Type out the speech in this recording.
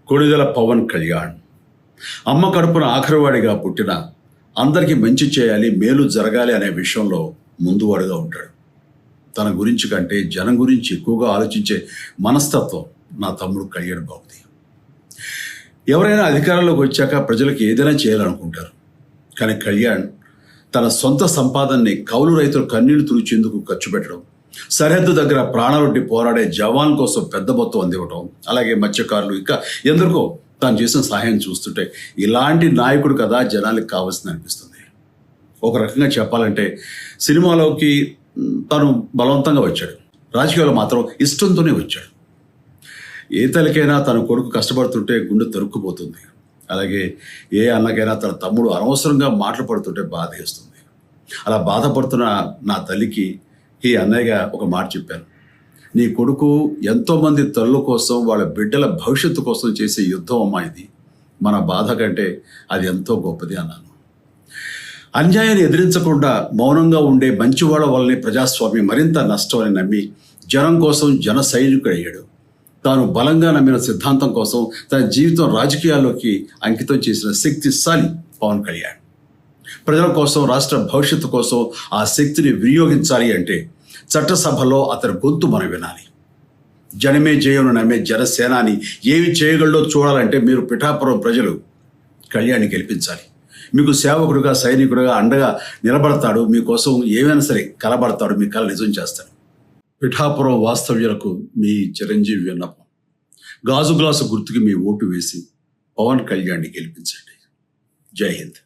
కొణిదెల పవన్ కళ్యాణ్ అమ్మ కడుపున ఆఖరివాడిగా పుట్టిన అందరికీ మంచి చేయాలి, మేలు జరగాలి అనే విషయంలో ముందువాడుగా ఉంటాడు. తన గురించి కంటే జనం గురించి ఎక్కువగా ఆలోచించే మనస్తత్వం నా తమ్ముడు కళ్యాణ్ బాబుది. ఎవరైనా అధికారంలోకి వచ్చాక ప్రజలకు ఏదైనా చేయాలనుకుంటారు. కానీ కళ్యాణ్ తన సొంత సంపాదనని కౌలు రైతులు కన్నీళ్లు తుడిచేందుకు ఖర్చు పెట్టడం, సరిహద్దు దగ్గర ప్రాణాలొడ్డి పోరాడే జవాన్ కోసం పెద్ద మొత్తం అందివ్వటం, అలాగే మత్స్యకారులు ఇంకా ఎందరికో తాను చేసిన సహాయం చూస్తుంటే ఇలాంటి నాయకుడు కదా జనాలకు కావాల్సింది అనిపిస్తుంది. ఒక రకంగా చెప్పాలంటే సినిమాలోకి తను బలవంతంగా వచ్చాడు, రాజకీయాల్లో మాత్రం ఇష్టంతోనే వచ్చాడు. ఏ తల్లికైనా తన కొడుకు కష్టపడుతుంటే గుండె తరుక్కుపోతుంది. అలాగే ఏ అన్నకైనా తన తమ్ముడు అనవసరంగా మాటలు పడుతుంటే బాధ వేస్తుంది. అలా బాధపడుతున్న నా తల్లికి ఈ అన్నయ్యగా ఒక మాట చెప్పాను. నీ కొడుకు ఎంతోమంది తల్లుల కోసం, వాళ్ళ బిడ్డల భవిష్యత్తు కోసం చేసే యుద్ధం అమ్మా ఇది. మన బాధ కంటే అది ఎంతో గొప్పది అన్నాను. అన్యాయాన్ని ఎదిరించకుండా మౌనంగా ఉండే మంచివాళ్ళ వల్లనే ప్రజాస్వామ్యం మరింత నష్టం అని నమ్మి జనం కోసం జన సైనికుడు అయ్యాడు. తాను బలంగా నమ్మిన సిద్ధాంతం కోసం తన జీవితం రాజకీయాల్లోకి అంకితం చేసిన శక్తిశాలి పవన్ కళ్యాణ్. ప్రజల కోసం, రాష్ట్ర భవిష్యత్తు కోసం ఆ శక్తిని వినియోగించాలి అంటే చట్టసభలో అతని గొంతు మనం వినాలి. జనమే జయను నమ్మే జనసేనాని ఏమి చేయగలడో చూడాలంటే మీరు పిఠాపురం ప్రజలు కళ్యాణ్ని గెలిపించాలి. మీకు సేవకుడుగా, సైనికుడుగా అండగా నిలబడతాడు. మీకోసం ఏమైనా సరే కలబడతాడు, మీ కళ నిజం చేస్తాడు. పిఠాపురం వాస్తవ్యులకు మీ చిరంజీవి విన్నపం. గాజు గ్లాసు గుర్తుకి మీ ఓటు వేసి పవన్ కళ్యాణ్ని గెలిపించండి. జై హింద్.